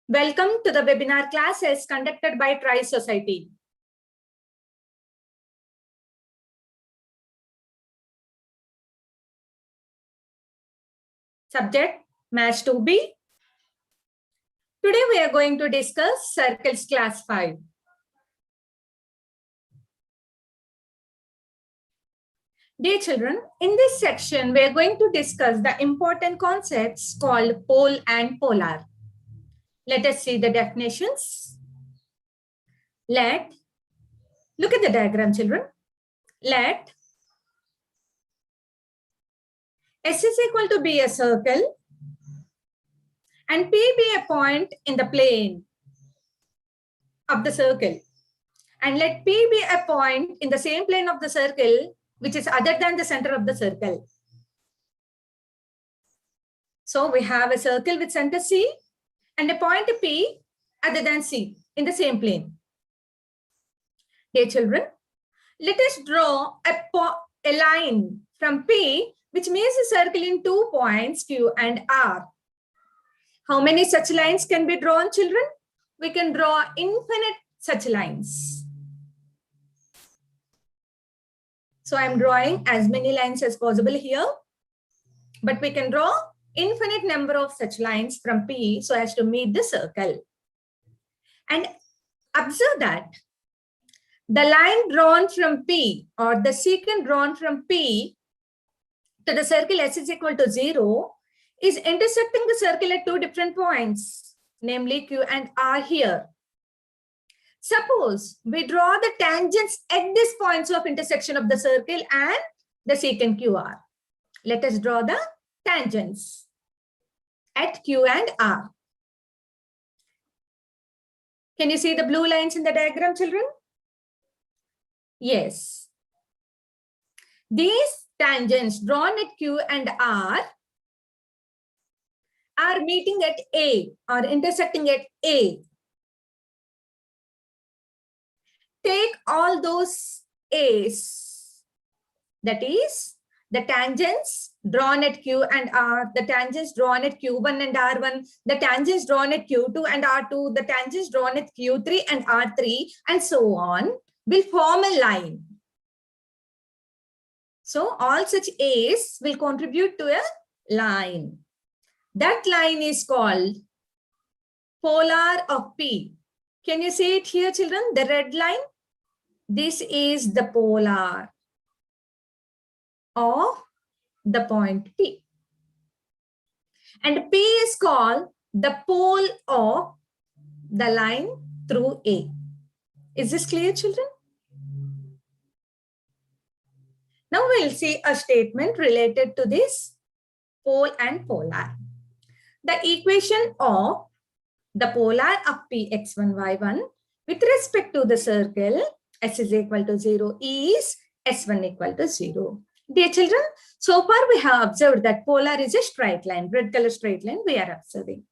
Welcome to the webinar classes conducted by Tri Society. Subject Match 2B. Today we are going to discuss Circles Class 5. Dear children, in this section we are going to discuss the important concepts called pole and polar. Let us see the definitions. Look at the diagram, children. Let S is equal to be a circle and P be a point in the plane of the circle. And let P be a point in the same plane of the circle which is other than the center of the circle. So we have a circle with center C and a point P other than C in the same plane. Dear children, let us draw a line from P which makes a circle in 2 points Q and R. How many such lines can be drawn, children? We can draw infinite such lines. So I'm drawing as many lines as possible here, but we can draw infinite number of such lines from P so as to meet the circle. And observe that the line drawn from P or the secant drawn from P to the circle S is equal to 0 is intersecting the circle at 2 different points, namely Q and R here. Suppose we draw the tangents at these points of intersection of the circle and the secant QR. Let us draw the tangents at Q and R. Can you see the blue lines in the diagram, children? Yes. These tangents drawn at Q and R are meeting at A or intersecting at A. Take all those A's, that is the tangents drawn at Q and R, the tangents drawn at Q1 and R1, the tangents drawn at Q2 and R2, the tangents drawn at Q3 and R3, and so on, will form a line. So all such A's will contribute to a line. That line is called polar of P. Can you see it here, children? The red line. This is the polar of the point P. And P is called the pole of the line through A. Is this clear, children? Now we'll see a statement related to this pole and polar. The equation of the polar of Px1, y1 with respect to the circle S is equal to 0 is S1 equal to 0. Dear children, so far we have observed that polar is a straight line, red color straight line we are observing.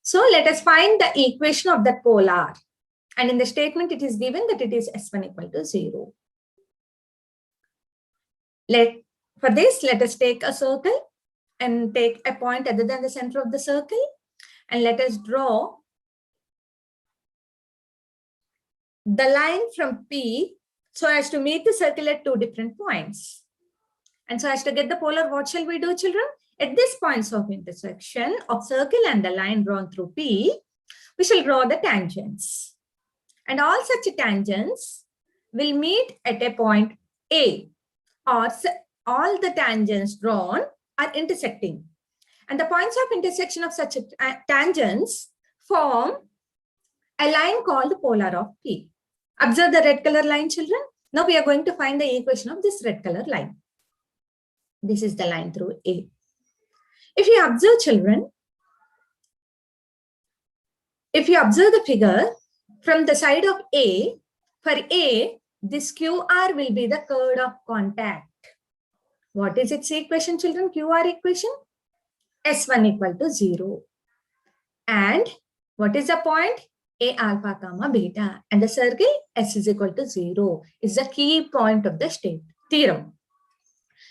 So let us find the equation of that polar. And in the statement it is given that it is S1 equal to 0. For this, let us take a circle and take a point other than the center of the circle. And let us draw the line from P so as to meet the circle at 2 different points. And so as to get the polar, what shall we do, children? At these points of intersection of circle and the line drawn through P, we shall draw the tangents. And all such tangents will meet at a point A, or all the tangents drawn are intersecting. And the points of intersection of such tangents form a line called the polar of P. Observe the red color line, children. Now we are going to find the equation of this red color line. This is the line through A. If you observe, children, if you observe the figure from the side of A, for A, this QR will be the chord of contact. What is its equation, children? QR equation? S1 equal to 0. And what is the point? A alpha comma beta. And the circle S is equal to 0 is the key point of the theorem.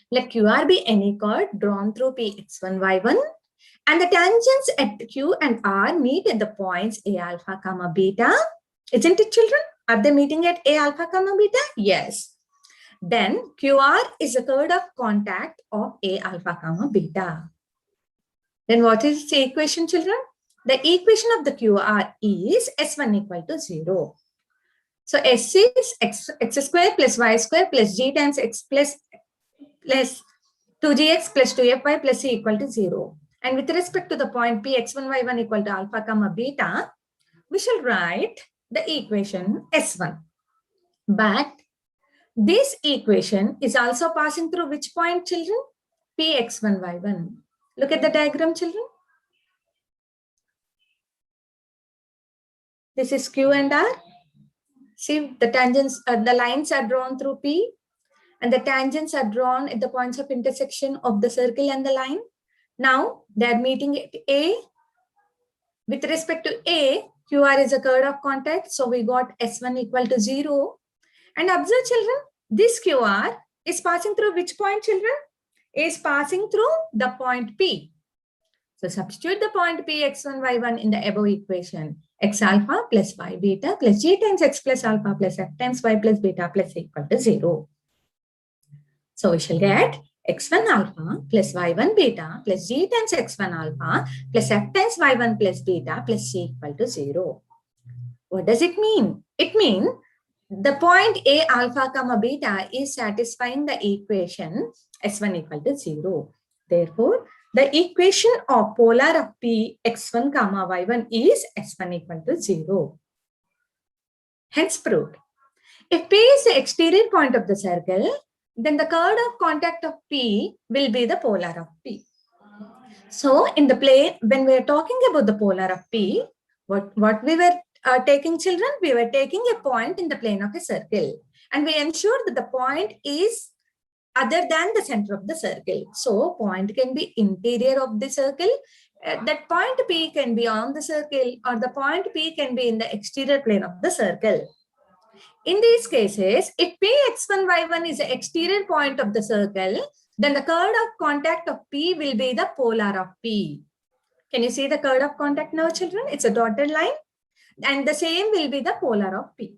Let QR be any chord drawn through Px1, y1 And the tangents at Q and R meet at the points A alpha comma beta. Isn't it, children? Are they meeting at A alpha comma beta? Yes. Then QR is the curve of contact of A alpha comma beta. Then what is the equation, children? The equation of the QR is S1 equal to 0. So S is x square plus y square plus g times x plus 2gx plus 2fy plus c equal to 0. And with respect to the point P, x1, y1 equal to alpha comma beta, we shall write the equation S1. But this equation is also passing through which point, children? P, x1, y1. Look at the diagram, children. This is Q and R. See, the tangents, the lines are drawn through P, and the tangents are drawn at the points of intersection of the circle and the line. Now, they are meeting at A. With respect to A, QR is a curve of contact, so we got S1 equal to 0. And observe, children, this QR is passing through which point, children? Is passing through the point P. So substitute the point P, x1, y1 in the above equation. X alpha plus y beta plus g times x plus alpha plus f times y plus beta plus equal to 0. So we shall get x1 alpha plus y1 beta plus g times x1 alpha plus f times y1 plus beta plus c equal to 0. What does it mean? It means the point A alpha comma beta is satisfying the equation S1 equal to 0. Therefore, the equation of polar of P x1 comma y1 is S1 equal to 0. Hence proved. If P is the exterior point of the circle, then the curve of contact of P will be the polar of P. So in the plane, when we are talking about the polar of P, what we were taking, children, we were taking a point in the plane of a circle, and we ensure that the point is other than the center of the circle. So point can be interior of the circle. That point P can be on the circle, or the point P can be in the exterior plane of the circle. In these cases, if P x1, y1 is the exterior point of the circle, then the curve of contact of P will be the polar of P. Can you see the curve of contact now, children? It's a dotted line. And the same will be the polar of P.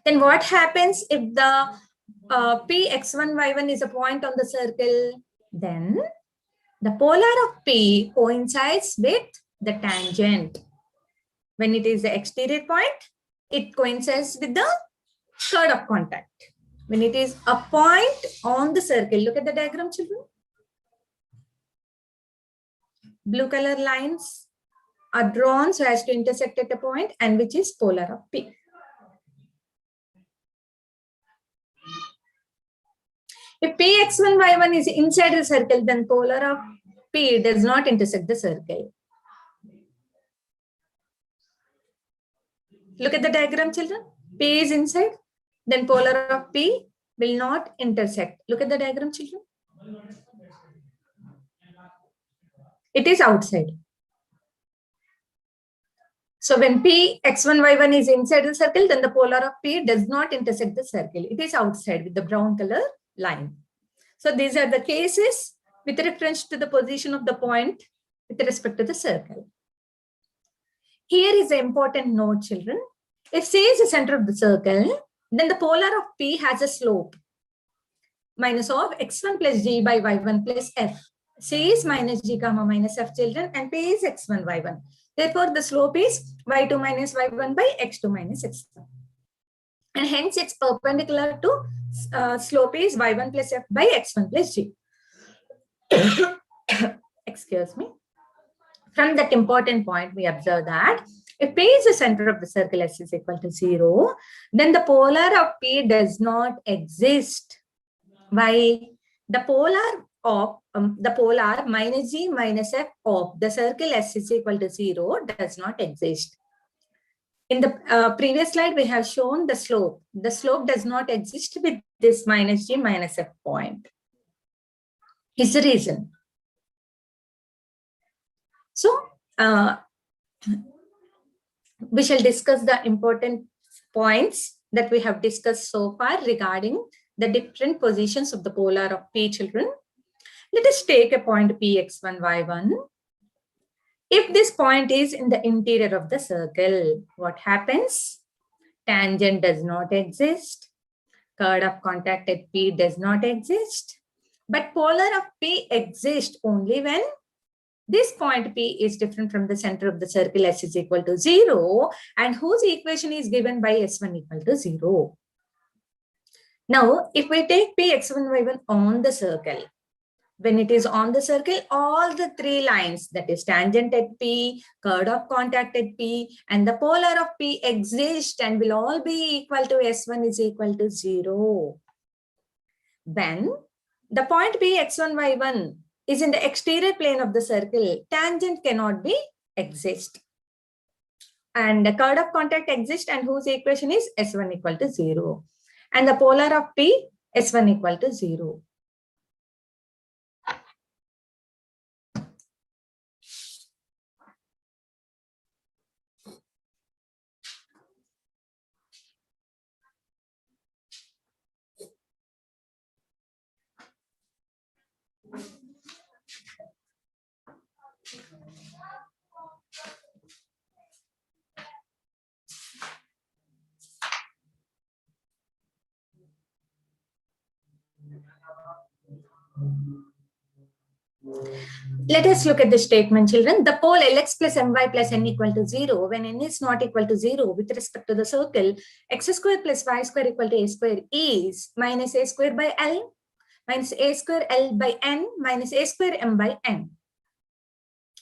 Then what happens if the P x1, y1 is a point on the circle? Then the polar of P coincides with the tangent. When it is the exterior point, it coincides with the curve of contact. When it is a point on the circle, look at the diagram, children. Blue color lines are drawn so as to intersect at a point, and which is polar of P. If P x1, y1 is inside the circle, then polar of P does not intersect the circle. Look at the diagram, children. P is inside, then polar of P will not intersect. Look at the diagram, children. It is outside. So when P x1, y1 is inside the circle, then the polar of P does not intersect the circle. It is outside with the brown color line. So these are the cases with reference to the position of the point with respect to the circle. Here is an important note, children. If C is the center of the circle, then the polar of P has a slope minus of x1 plus g by y1 plus f. C is minus g comma minus f, children, and P is x1, y1. Therefore, the slope is y2 minus y1 by x2 minus x1. And hence, its perpendicular to slope is y1 plus f by x1 plus g. Excuse me. From that important point, we observe that if P is the center of the circle, S is equal to 0, then the polar of P does not exist. Why? The polar of the polar minus g minus f of the circle S is equal to 0 does not exist. In the previous slide, we have shown the slope. The slope does not exist with this minus g minus f point. Is the reason. So, we shall discuss the important points that we have discussed so far regarding the different positions of the polar of P, children. Let us take a point P, x1, y1. If this point is in the interior of the circle, what happens? Tangent does not exist. Chord of contact at P does not exist. But polar of P exists only when this point P is different from the center of the circle, S is equal to 0, and whose equation is given by S1 equal to 0. Now, if we take P, x1, y1 on the circle, when it is on the circle, all the three lines, that is tangent at P, chord of contact at P, and the polar of P exist and will all be equal to S1 is equal to 0. When the point P, x1, y1 is in the exterior plane of the circle, tangent cannot be exist. And the chord of contact exists and whose equation is S1 equal to 0. And the polar of P, S1 equal to 0. Let us look at the statement, children. The pole Lx plus My plus n equal to 0, when n is not equal to 0 with respect to the circle, x square plus y square equal to a square is minus a square by L minus a square L by n minus a square m by n.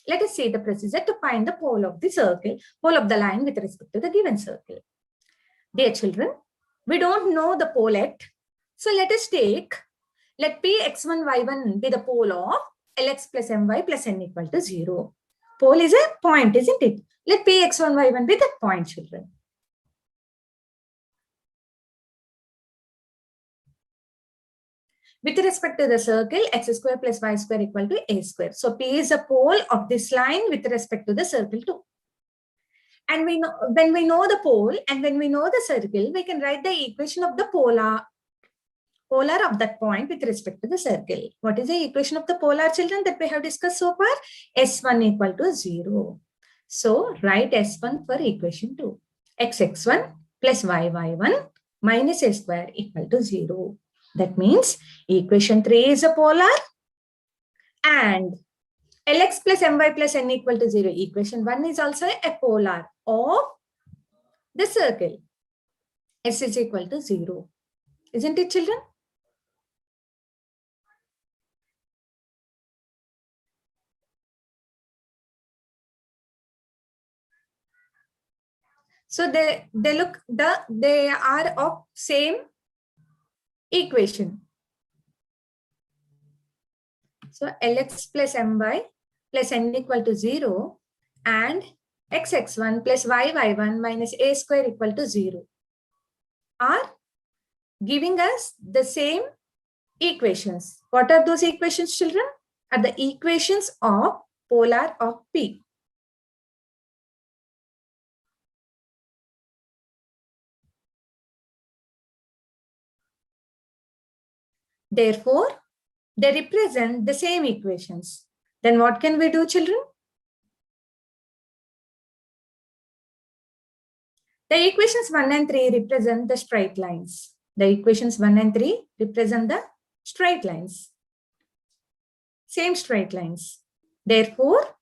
Let us see the procedure to find the pole of the circle, pole of the line with respect to the given circle. Dear children, we don't know the pole yet. So let us take, let P x1 y1 be the pole of Lx plus My plus n equal to 0. Pole is a point, isn't it? Let P x1 y1 be that point, children. With respect to the circle, x square plus y square equal to a square. So P is a pole of this line with respect to the circle too. And we know, when we know the pole and when we know the circle, we can write the equation of the polar of that point with respect to the circle. What is the equation of the polar, children, that we have discussed so far? S1 equal to 0. So write S1 for equation 2. X1 plus y1 minus a square equal to 0. That means equation 3 is a polar and Lx plus My plus n equal to 0. Equation 1 is also a polar of the circle. S is equal to 0. Isn't it, children? So they are of same equation. So Lx plus My plus n equal to 0 and x1 plus y1 minus a square equal to 0 are giving us the same equations. What are those equations, children? Are the equations of polar of P. Therefore, they represent the same equations. Then what can we do, children? The equations 1 and 3 represent the straight lines. The equations 1 and 3 represent the straight lines. Same straight lines. Therefore,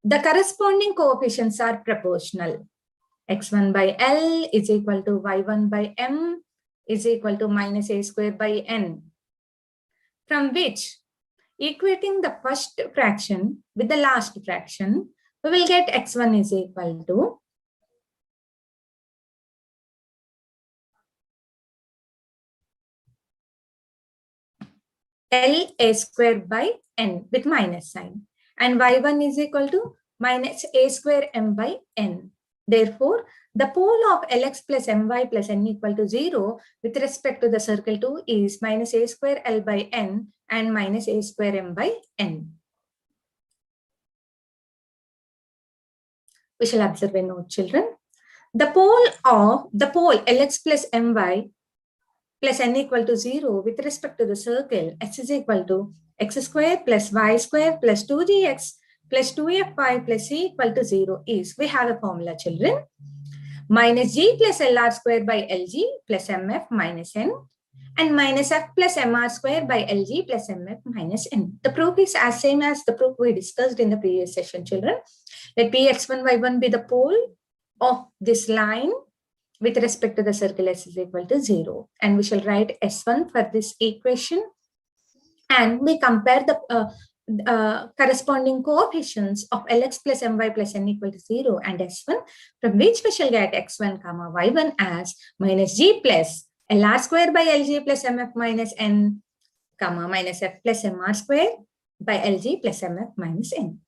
the corresponding coefficients are proportional. X1 by L is equal to Y1 by M is equal to minus a square by N. From which, equating the first fraction with the last fraction, we will get X1 is equal to L a square by N with minus sign. And Y1 is equal to minus a square M by N. Therefore, the pole of Lx plus My plus n equal to 0 with respect to the circle 2 is minus a square L by N and minus a square M by N. We shall observe a note, children. The pole Lx plus My plus n equal to 0 with respect to the circle S is equal to x square plus y square plus 2gx plus 2fy plus c equal to 0 is, we have a formula, children, minus g plus lr square by lg plus mf minus n and minus f plus mr square by lg plus mf minus n. The proof is as same as the proof we discussed in the previous session, children. Let p x1 y1 be the pole of this line with respect to the circle s is equal to 0. And we shall write s1 for this equation. And we compare the corresponding coefficients of lx plus my plus n equal to 0 and s1, from which we shall get x1 comma y1 as minus g plus lr square by lg plus mf minus n comma minus f plus mr square by lg plus mf minus n,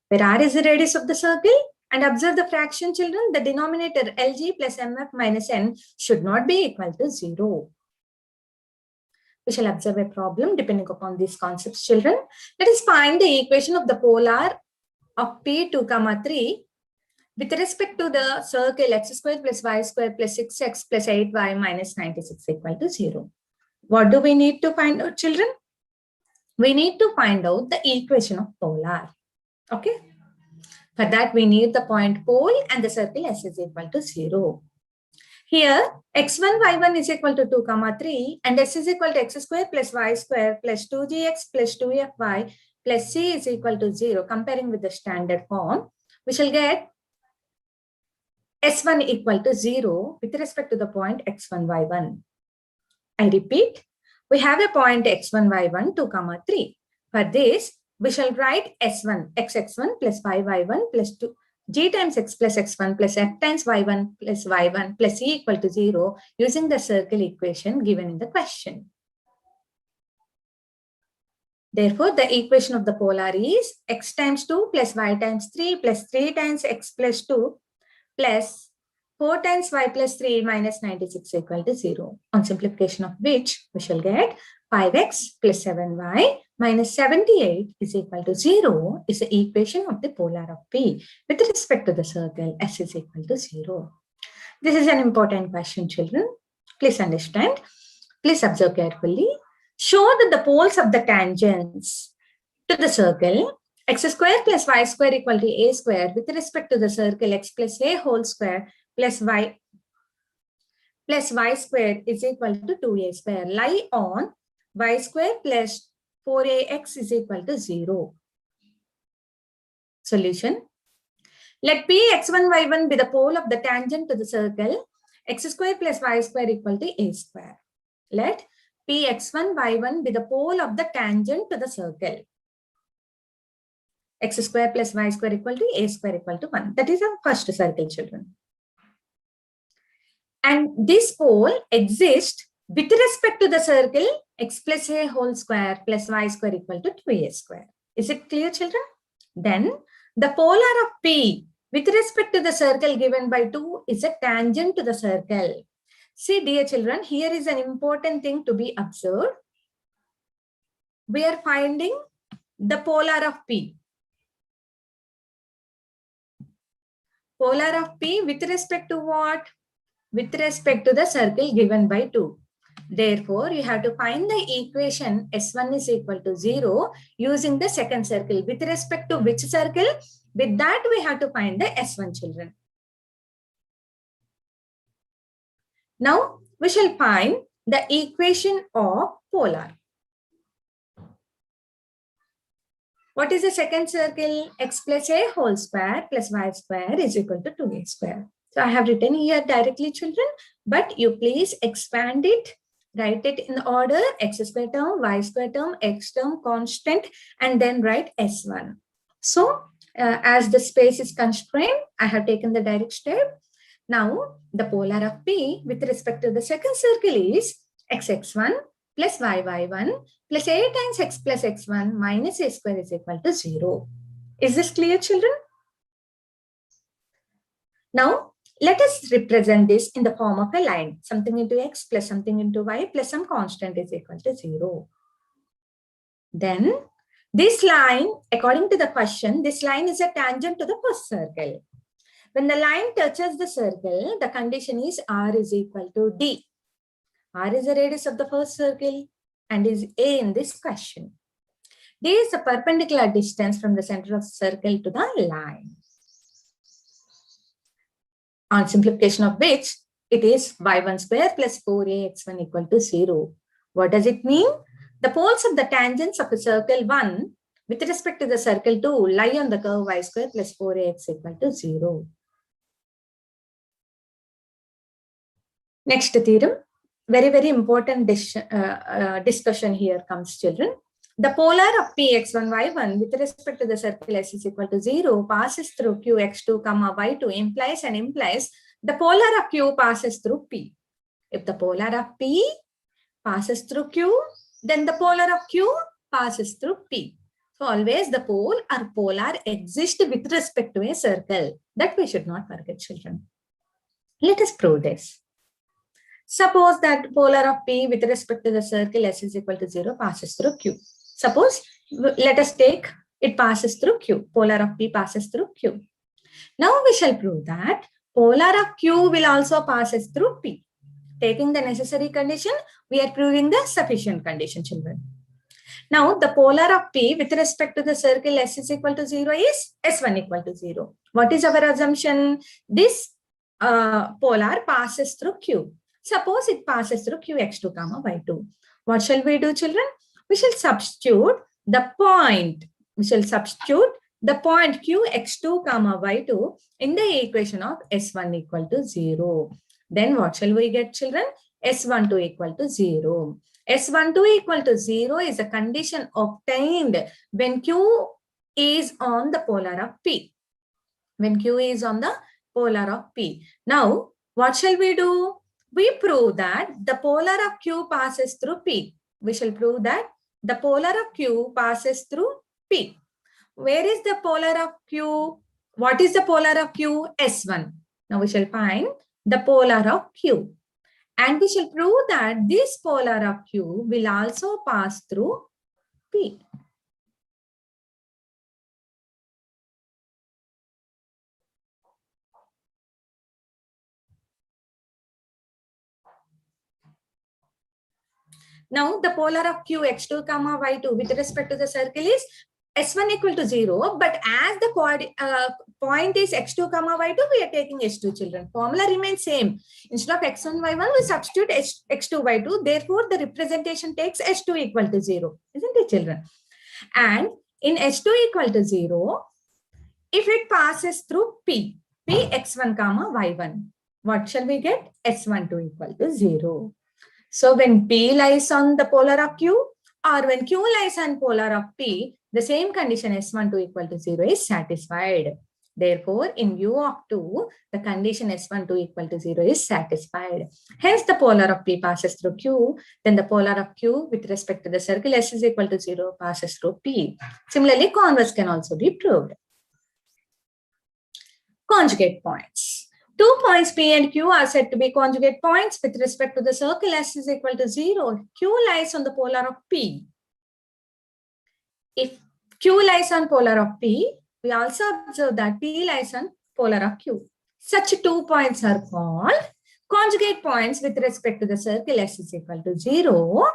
where r is the radius of the circle. And observe the fraction, children. The denominator lg plus mf minus n should not be equal to 0. We shall observe a problem depending upon these concepts, children. Let us find the equation of the polar of p2, 3 with respect to the circle x square plus y square plus 6x plus 8y minus 96 equal to 0. What do we need to find out, children? We need to find out the equation of polar. Okay. For that, we need the point pole and the circle s is equal to 0. Here, x1, y1 is equal to 2, 3 and s is equal to x square plus y square plus 2gx plus 2fy plus c is equal to 0. Comparing with the standard form, we shall get s1 equal to 0 with respect to the point x1, y1. I repeat, we have a point x1, y1, 2, 3. For this, we shall write s1, xx1 plus y1 plus 2, g times x plus x1 plus f times y1 plus y1 plus c equal to 0 using the circle equation given in the question. Therefore, the equation of the polar is x times 2 plus y times 3 plus 3 times x plus 2 plus 4 times y plus 3 minus 96 equal to 0. On simplification of which, we shall get 5x plus 7y minus 78 is equal to 0 is the equation of the polar of P with respect to the circle S is equal to 0. This is an important question, children. Please understand. Please observe carefully. Show that the poles of the tangents to the circle x square plus y square equal to a square with respect to the circle x plus a whole square plus y square is equal to 2a square lie on y square plus 4ax is equal to 0. Solution. Let p x1 y1 be the pole of the tangent to the circle x square plus y square equal to a square. Let p x1 y1 be the pole of the tangent to the circle x square plus y square equal to a square equal to 1. That is our first circle, children. And this pole exists with respect to the circle x plus a whole square plus y square equal to 2a square. Is it clear, children? Then the polar of P with respect to the circle given by 2 is a tangent to the circle. See, dear children, here is an important thing to be observed. We are finding the polar of P. Polar of P with respect to what? With respect to the circle given by 2. Therefore, you have to find the equation S1 is equal to 0 using the second circle. With respect to which circle? With that, we have to find the S1, children. Now, we shall find the equation of polar. What is the second circle? X plus a whole square plus y square is equal to 2a square. So I have written here directly, children, but you please expand it, write it in order, x square term, y square term, x term, constant, and then write S1. So as the space is constrained, I have taken the direct step. Now the polar of P with respect to the second circle is xx1 plus y1 plus a times x plus x1 minus a square is equal to 0. Is this clear, children? Now, let us represent this in the form of a line. Something into x plus something into y plus some constant is equal to 0. Then, this line, according to the question, this line is a tangent to the first circle. When the line touches the circle, the condition is r is equal to d. R is the radius of the first circle. and is A in this question. D is the perpendicular distance from the center of the circle to the line. On simplification of which, it is y1 square plus 4ax1 equal to 0. What does it mean? The poles of the tangents of a circle 1 with respect to the circle 2 lie on the curve y square plus 4ax equal to 0. Next theorem. Very, very important discussion here comes, children. The polar of px1, y1 with respect to the circle S is equal to 0 passes through qx2, y2 implies the polar of q passes through p. If the polar of p passes through q, then the polar of q passes through p. So always the pole or polar exist with respect to a circle. That we should not forget, children. Let us prove this. Suppose that polar of p with respect to the circle S is equal to 0 passes through q. Suppose, let us take it passes through q. Polar of p passes through q. Now we shall prove that polar of q will also passes through p. Taking the necessary condition, we are proving the sufficient condition, children. Now the polar of p with respect to the circle S is equal to 0 is S1 equal to 0. What is our assumption? This polar passes through q. Suppose it passes through qx2, y2. What shall we do, children? We shall substitute the point. We shall substitute the point qx2, y2 in the equation of S1 equal to 0. Then what shall we get, children? S12 equal to 0. S12 equal to 0 is a condition obtained when q is on the polar of p. When q is on the polar of p. Now, what shall we do? We prove that the polar of q passes through p. We shall prove that the polar of q passes through p. Where is the polar of q? What is the polar of q? S1. Now we shall find the polar of q. And we shall prove that this polar of q will also pass through p. Now the polar of qx2, y2 with respect to the circle is S1 equal to 0, but as the point is x2, y2, we are taking h2, children. Formula remains same. Instead of x1, y1, we substitute x2, y2. Therefore, the representation takes h2 equal to 0. Isn't it, children? And in h2 equal to 0, if it passes through p x1, y1, what shall we get? S12 equal to 0. So when p lies on the polar of q or when q lies on polar of p, the same condition S12 equal to 0 is satisfied. Therefore, in view of 2, the condition S12 equal to 0 is satisfied. Hence, the polar of p passes through q, then the polar of q with respect to the circle S is equal to 0 passes through p. Similarly, converse can also be proved. Conjugate points. 2 points P and Q are said to be conjugate points with respect to the circle S is equal to 0. Q lies on the polar of P. If Q lies on polar of P, we also observe that P lies on polar of Q. Such 2 points are called conjugate points with respect to the circle S is equal to 0.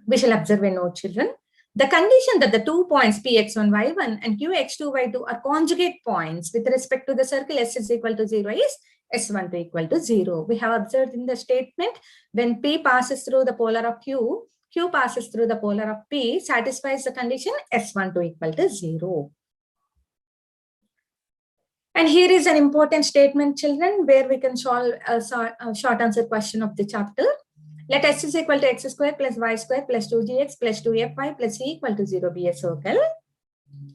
We shall observe a note, children. The condition that the 2 points Px1, y1 and Qx2, y2 are conjugate points with respect to the circle S is equal to 0 is S12 equal to 0. We have observed in the statement when P passes through the polar of Q, Q passes through the polar of P, satisfies the condition S12 equal to 0. And here is an important statement, children, where we can solve a short answer question of the chapter. Let S is equal to x square plus y square plus 2gx plus 2fy plus c equal to 0 be a circle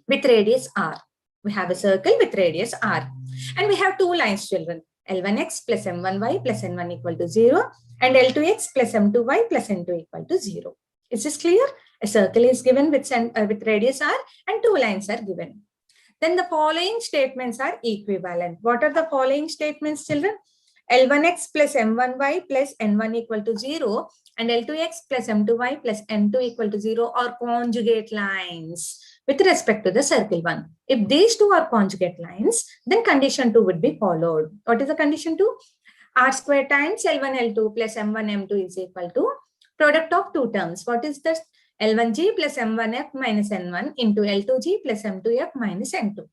with radius r. We have a circle with radius r. And we have 2 lines, children. L1x plus m1y plus n1 equal to 0 and L2x plus m2y plus n2 equal to 0. Is this clear? A circle is given with radius r and 2 lines are given. Then the following statements are equivalent. What are the following statements, children? L1x plus m1y plus n1 equal to 0 and L2x plus m2y plus n2 equal to 0 are conjugate lines with respect to the circle 1. If these two are conjugate lines, then condition 2 would be followed. What is the condition 2? R square times L1 L2 plus M1 M2 is equal to product of two terms. What is this? L1G plus M1F minus N1 into L2G plus M2F minus N2.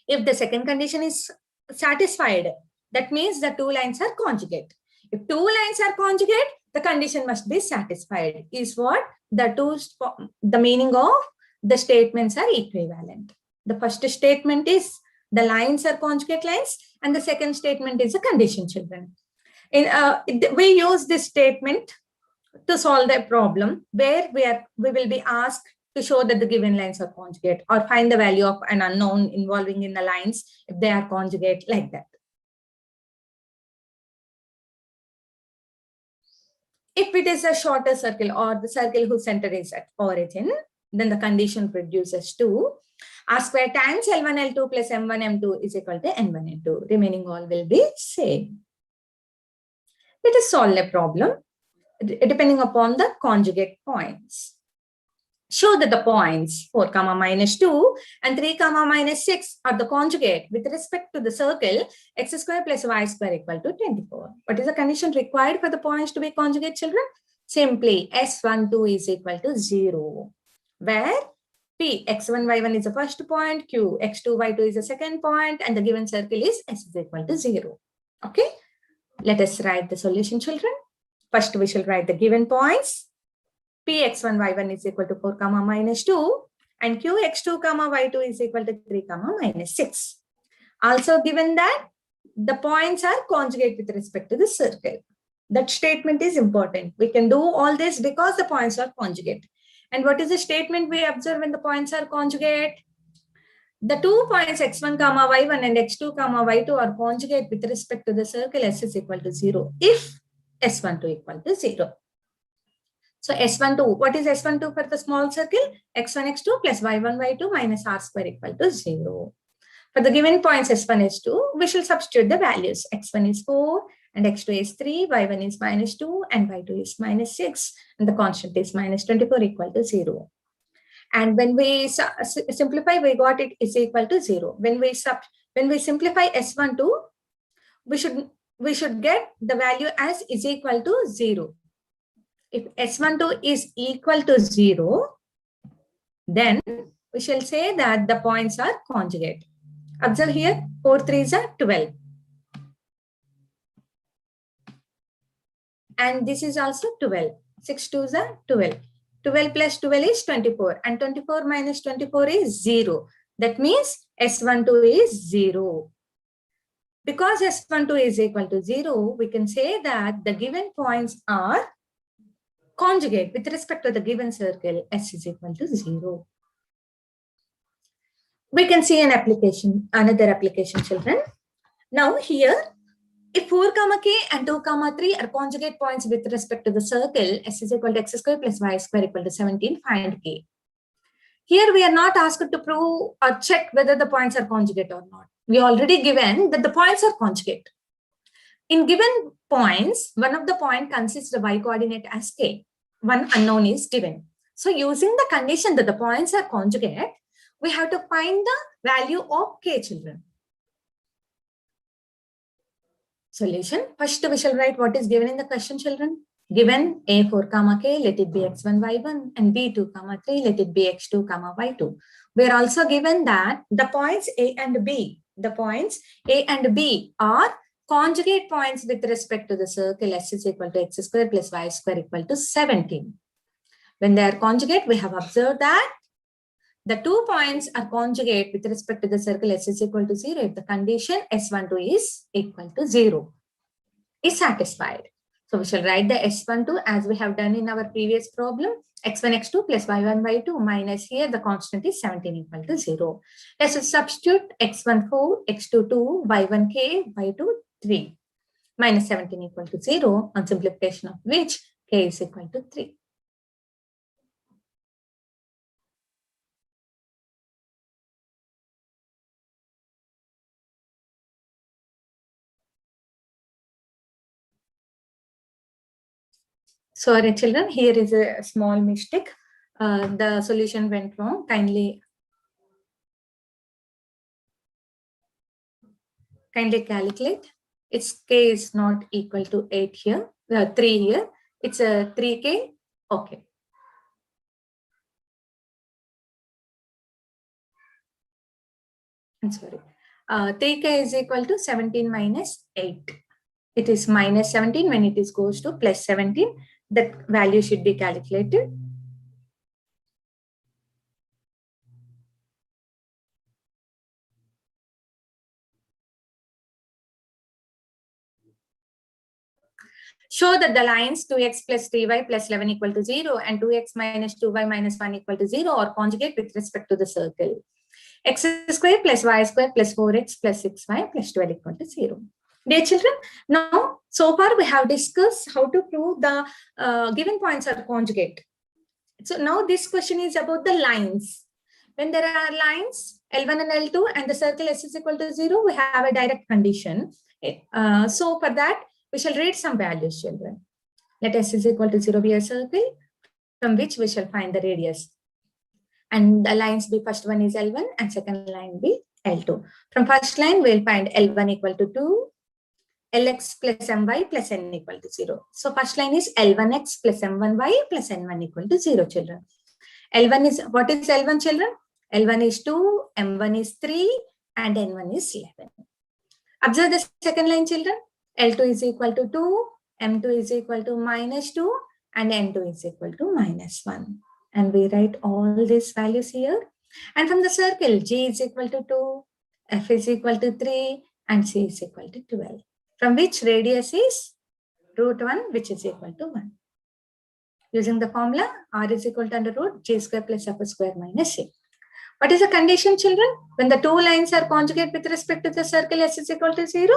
If the second condition is satisfied, that means the two lines are conjugate. If two lines are conjugate, the condition must be satisfied. Is what the meaning of the statements are equivalent. The first statement is the lines are conjugate lines, and the second statement is a condition, children. We use this statement to solve the problem where we will be asked to show that the given lines are conjugate, or find the value of an unknown involving in the lines if they are conjugate, like that. If it is a shorter circle or the circle whose center is at origin, then the condition produces 2. R square times L1 L2 plus M1 M2 is equal to N1 N2. Remaining all will be same. Let us solve a problem depending upon the conjugate points. Show that the points 4, minus 2 and 3, minus 6 are the conjugate with respect to the circle x square plus y square equal to 24. What is the condition required for the points to be conjugate, children? Simply S12 is equal to 0, where P x1 y1 is the first point, Q x2 y2 is the second point, and the given circle is S is equal to 0. Okay, let us write the solution, children. First, we shall write the given points. P x1 y1 is equal to 4, minus 2, and Q x2, y2 is equal to 3, minus 6. Also given that the points are conjugate with respect to the circle. That statement is important. We can do all this because the points are conjugate. And what is the statement we observe when the points are conjugate? The 2 points x1, y1 and x2, y2 are conjugate with respect to the circle S is equal to 0 if S12 equal to 0. So S12, what is S12 for the small circle? X1, x2 plus y1, y2 minus r square equal to 0. For the given points S1, S2, we shall substitute the values. X1 is 4 and x2 is 3, y1 is minus 2 and y2 is minus 6, and the constant is minus 24 equal to 0. And when we simplify, we got it is equal to 0. When we simplify S12, we should get the value as is equal to 0. If S12 is equal to 0, then we shall say that the points are conjugate. Observe here, 4 3s are 12. And this is also 12. 6 2s are 12. 12 plus 12 is 24. And 24 minus 24 is 0. That means S12 is 0. Because S12 is equal to 0, we can say that the given points are conjugate with respect to the given circle S is equal to 0. We can see another application, children. Now here, if 4, k and 2, 3 are conjugate points with respect to the circle S is equal to x square plus y square equal to 17, find k. Here we are not asked to prove or check whether the points are conjugate or not. We already given that the points are conjugate. In given points, one of the point consists of y coordinate as k. One unknown is given. So using the condition that the points are conjugate, we have to find the value of k, children. Solution. First, we shall write what is given in the question, children. Given A4, k, let it be x1, y1, and B2, 3, let it be x2, y2. We are also given that the points A and B are conjugate points with respect to the circle S is equal to x square plus y square equal to 17. When they are conjugate, we have observed that the 2 points are conjugate with respect to the circle S is equal to 0 if the condition S12 is equal to 0 is satisfied. So we shall write the S12 as we have done in our previous problem, x1, x2 plus y1, y2 minus here the constant is 17 equal to 0. Let's substitute x1 4, x2 2, y1 k, y2 3 minus 17 equal to 0 on simplification of which k is equal to 3. Sorry, children, here is a small mistake. The solution went wrong. Kindly calculate. Its k is not equal to 8 here, 3 here. It's a 3k. Okay. I'm sorry. 3k is equal to 17 minus 8. It is minus 17 when it is goes to plus 17. That value should be calculated. Show that the lines 2x plus 3y plus 11 equal to 0 and 2x minus 2y minus 1 equal to 0 are conjugate with respect to the circle. X square plus y square plus 4x plus 6y plus 12 equal to 0. Dear children, now so far we have discussed how to prove the given points are conjugate. So now this question is about the lines. When there are lines L1 and L2 and the circle S is equal to 0, we have a direct condition. So for that, we shall read some values, children. Let S is equal to 0 be a circle from which we shall find the radius. And the lines be first one is L1 and second line be L2. From first line, we'll find L1 equal to 2, Lx plus My plus N equal to 0. So first line is L1x plus M1y plus N1 equal to 0, children. L1 is, what is L1, children? L1 is 2, M1 is 3, and N1 is 11. Observe the second line, children. L2 is equal to 2, M2 is equal to minus 2, and N2 is equal to minus 1. And we write all these values here. And from the circle, G is equal to 2, F is equal to 3, and C is equal to 12. From which radius is root 1, which is equal to 1. Using the formula, R is equal to under root G square plus F square minus C. What is the condition, children? When the two lines are conjugate with respect to the circle S is equal to 0,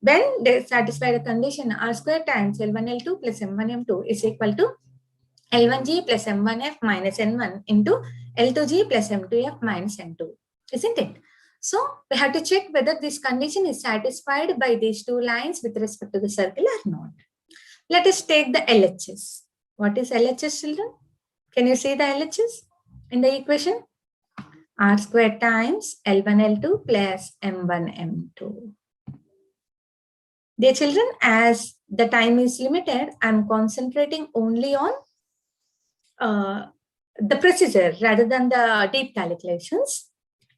when they satisfy the condition, R square times L1 L2 plus M1 M2 is equal to L1G plus M1F minus N1 into L2G plus M2F minus N2, isn't it? So we have to check whether this condition is satisfied by these two lines with respect to the circle or not. Let us take the LHS. What is LHS, children? Can you see the LHS in the equation? R square times L1 L2 plus M1 M2. Dear children, as the time is limited, I am concentrating only on the procedure rather than the deep calculations.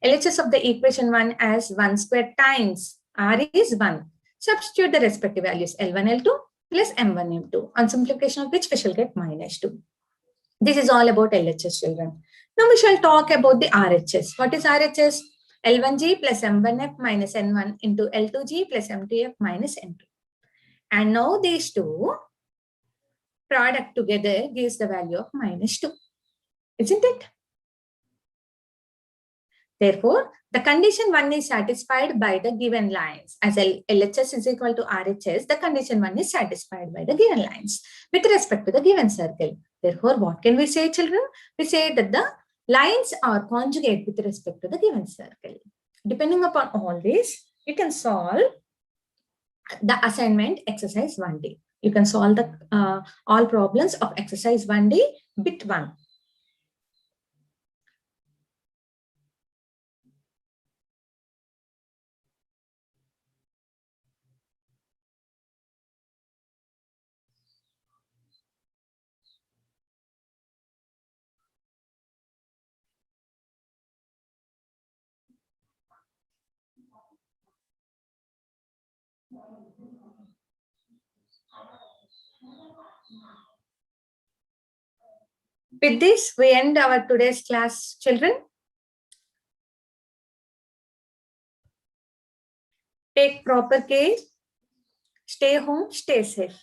LHS of the equation 1 as 1 square times R is 1. Substitute the respective values L1 L2 plus M1 M2, on simplification of which we shall get minus 2. This is all about LHS, children. Now we shall talk about the RHS. What is RHS? L1G plus M1F minus N1 into L2G plus M2F minus N2. And now these two product together gives the value of minus 2. Isn't it? Therefore, the condition 1 is satisfied by the given lines. As LHS is equal to RHS, the condition 1 is satisfied by the given lines with respect to the given circle. Therefore, what can we say, children? We say that the lines are conjugate with respect to the given circle. Depending upon all this, you can solve the assignment exercise 1D. You can solve the all problems of exercise 1D bit 1. With this, we end our today's class, children. Take proper care. Stay home, stay safe.